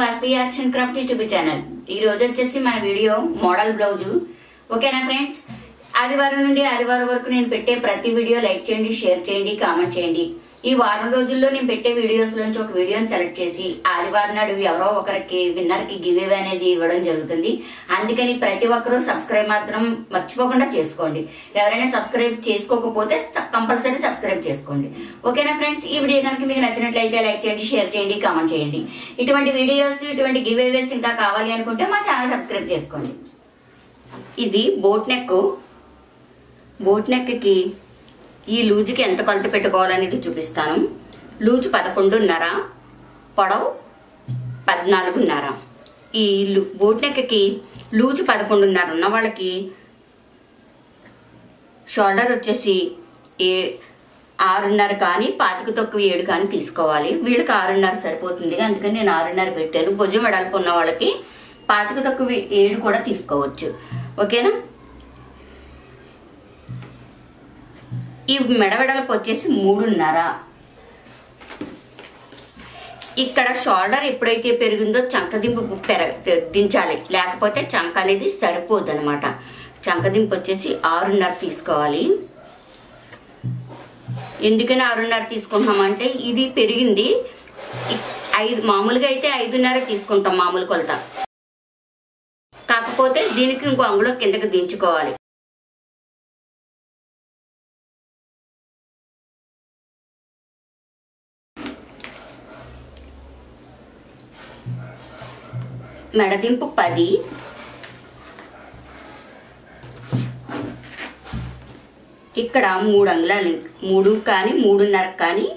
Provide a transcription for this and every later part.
Vasavi-Arts&Crafts YouTube channel. ఈ రోజు వచ్చేసి మన వీడియో మోడల్ బ్లౌజ్. ఓకేనా ఫ్రెండ్స్? ఆదివారం నుండి ఆదివారం వరకు నేను పెట్టే ప్రతి వీడియో లైక్ చేయండి, షేర్ చేయండి, కామెంట్ చేయండి. ఈ వారం రోజుల్లో నేను పెట్టే వీడియోస్ నుంచి ఒక వీడియోని సెలెక్ట్ చేసి ఆదివారం నాడు ఎవరో ఒకరికి విన్నర్కి గివ్ అవే అనేది ఇవ్వడం జరుగుతుంది. అందుకని ప్రతి ఒక్కరూ సబ్స్క్రైబ్ మాత్రం మర్చిపోకుండా చేసుకోండి. ఎవరైనా సబ్స్క్రైబ్ చేసుకోకపోతే కంపల్సరీ సబ్స్క్రైబ్ చేసుకోండి. ఓకేనా ఫ్రెండ్స్? ఈ వీడియో కనుక మీకు నచ్చినట్లయితే లైక్ చేయండి, షేర్ చేయండి, కామెంట్ చేయండి. ఇటువంటి వీడియోస్, ఇటువంటి గివ్ అవేస్ ఇంకా కావాలి అనుకుంటే మా ఛానల్ సబ్స్క్రైబ్ చేసుకోండి. ఇది బోట్ నెక్కి ఈ లూజుకి ఎంత కొలత పెట్టుకోవాలనేది చూపిస్తాను. లూజు 11.5, పొడవు 14.5. ఈ బోట్ నెక్కి లూజు 11.5 ఉన్న వాళ్ళకి షోల్డర్ వచ్చేసి 6.5 కానీ 7 కానీ తీసుకోవాలి. వీళ్ళకి 6.5 సరిపోతుంది, అందుకని నేను 6.5 పెట్టాను. భుజం వెడల్పు ఉన్న వాళ్ళకి 7 కూడా తీసుకోవచ్చు. ఓకేనా? ఈ మెడ వెడల్పు వచ్చేసి 3.5. ఇక్కడ షోల్డర్ ఎప్పుడైతే పెరిగిందో చంకదింపు దించాలి, లేకపోతే చంక అనేది సరిపోదు అనమాట. చంకదింపు వచ్చేసి 6.5 తీసుకోవాలి. ఎందుకని 6.5 తీసుకుంటున్నామంటే ఇది పెరిగింది. మామూలుగా అయితే 5.5 తీసుకుంటాం మామూలు కొలత, కాకపోతే దీనికి ఇంకో అంగుళం కిందకి దించుకోవాలి. మెడదింపు 10, ఇక్కడ 3 అంగుళాలు, 3 కానీ 3.5 కానీ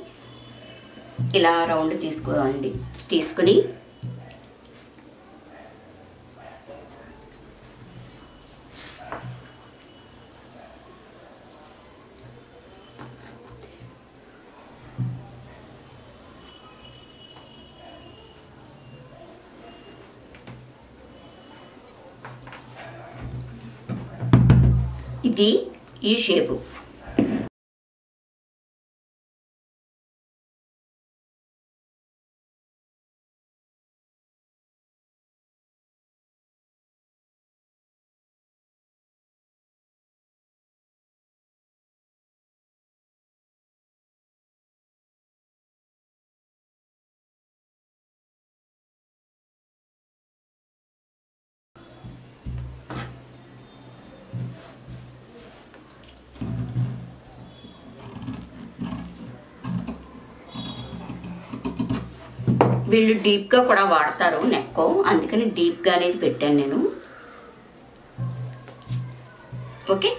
ఇలా రౌండ్ తీసుకోండి. తీసుకుని ఇది ఈ షేపు. వీళ్ళు డీప్గా కూడా వాడతారు నెక్, అందుకని డీప్గా అనేది పెట్టాను నేను. ఓకే,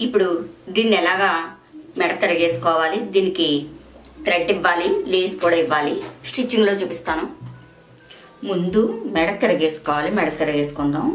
ఇప్పుడు దీన్ని ఎలాగా మెడ తిరగేసుకోవాలి, దీనికి థ్రెడ్ ఇవ్వాలి, లేస్ కూడా ఇవ్వాలి. స్టిచ్చింగ్లో చూపిస్తాను. ముందు మెడ తిరగేసుకోవాలి. మెడ తిరగేసుకుందాం.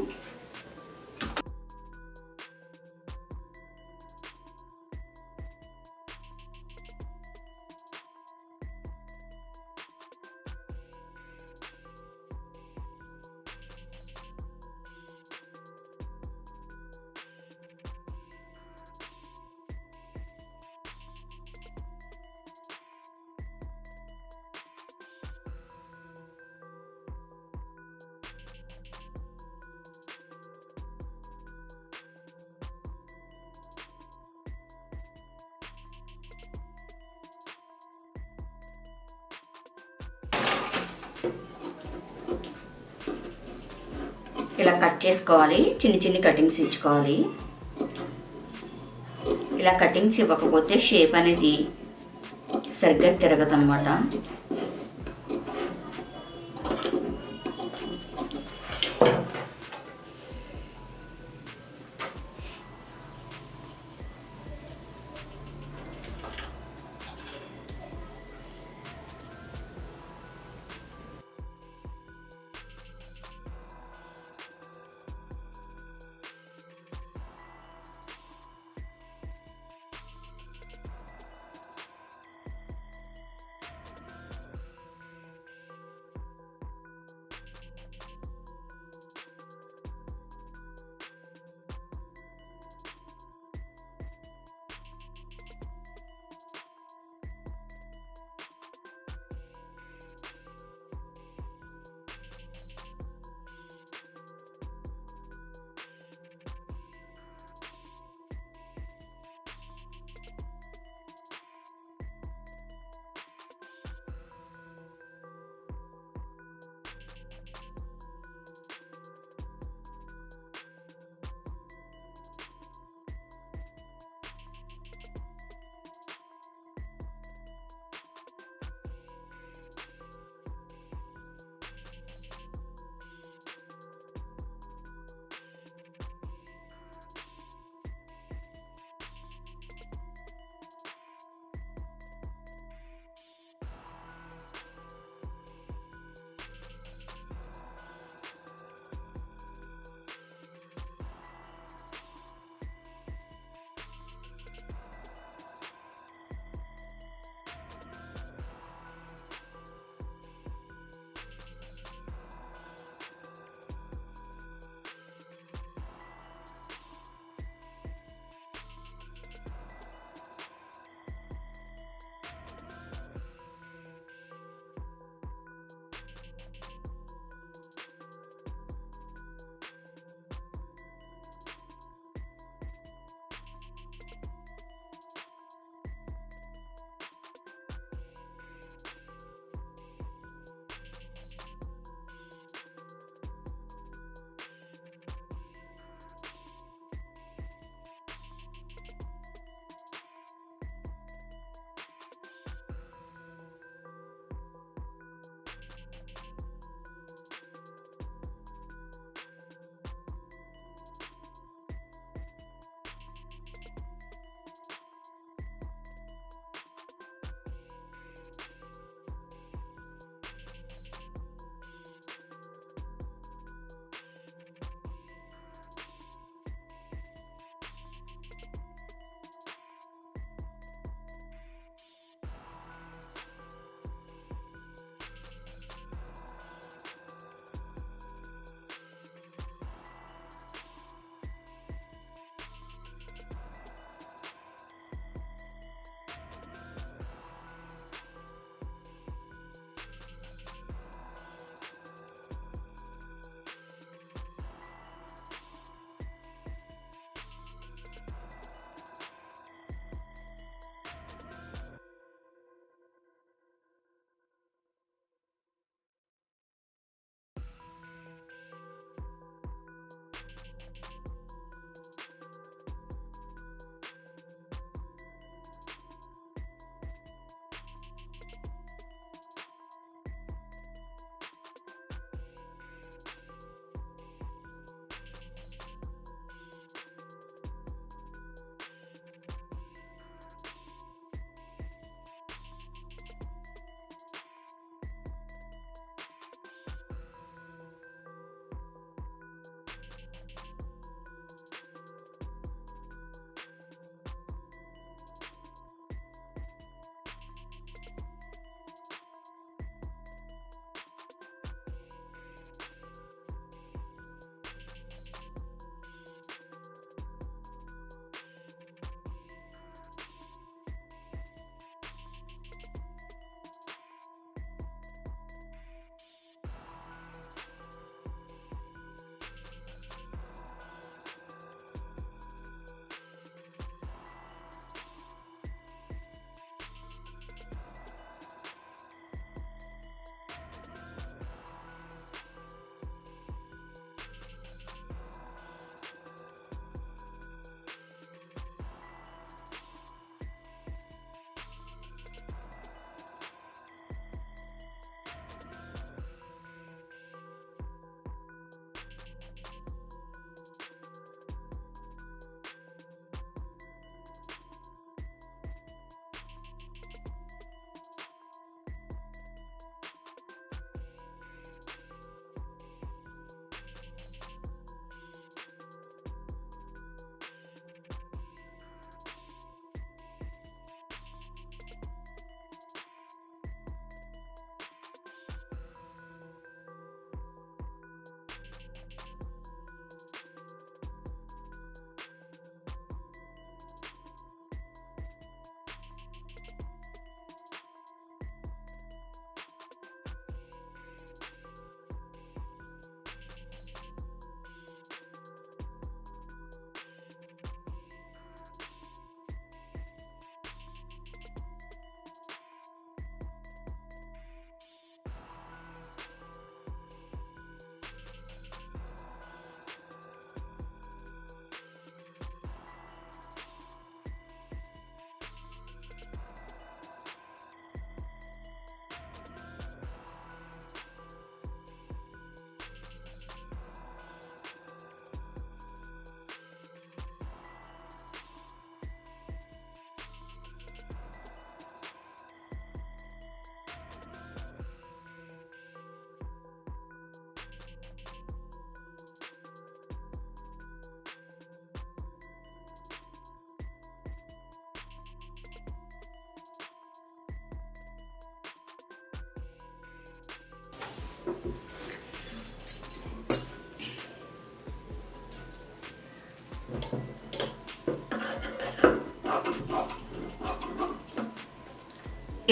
ఇలా కట్ చేసుకోవాలి. చిన్ని కటింగ్స్ ఇచ్చుకోవాలి. ఇలా కటింగ్స్ ఇవ్వకపోతే షేప్ అనేది సరిగ్గా తిరగదు అన్నమాట.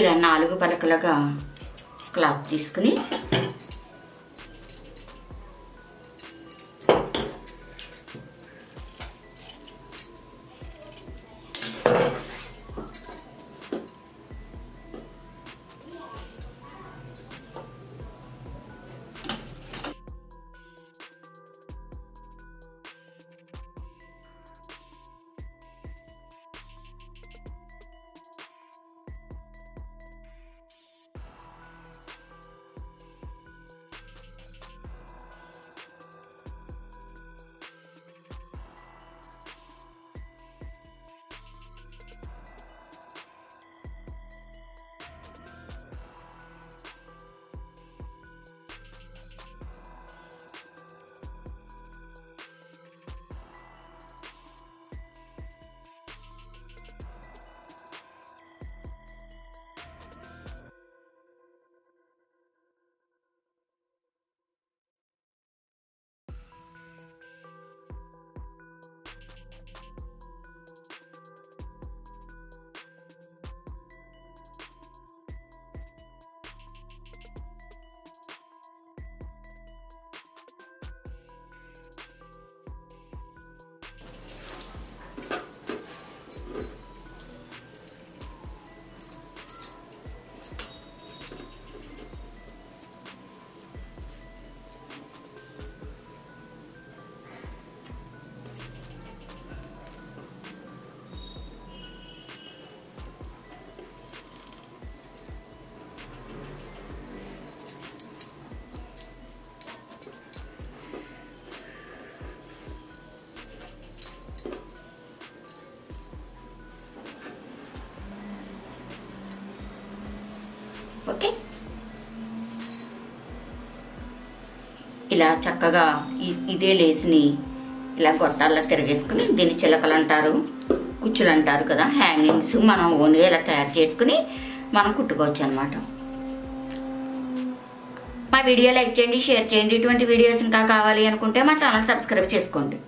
ఇలా 4 పలకలుగా క్లాత్ తీసుకుని ఓకే ఇలా చక్కగా ఇదే లేస్ని ఇలా గొట్టాల్లో తిరిగేసుకుని దీన్ని చిలకలు అంటారు, కుచ్చులు అంటారు కదా, హ్యాంగింగ్స్ మనం ఓన్గా ఇలా తయారు చేసుకుని మనం కుట్టుకోవచ్చు అనమాట. మా వీడియో లైక్ చేయండి, షేర్ చేయండి. ఇటువంటి వీడియోస్ ఇంకా కావాలి అనుకుంటే మా ఛానల్ సబ్స్క్రైబ్ చేసుకోండి.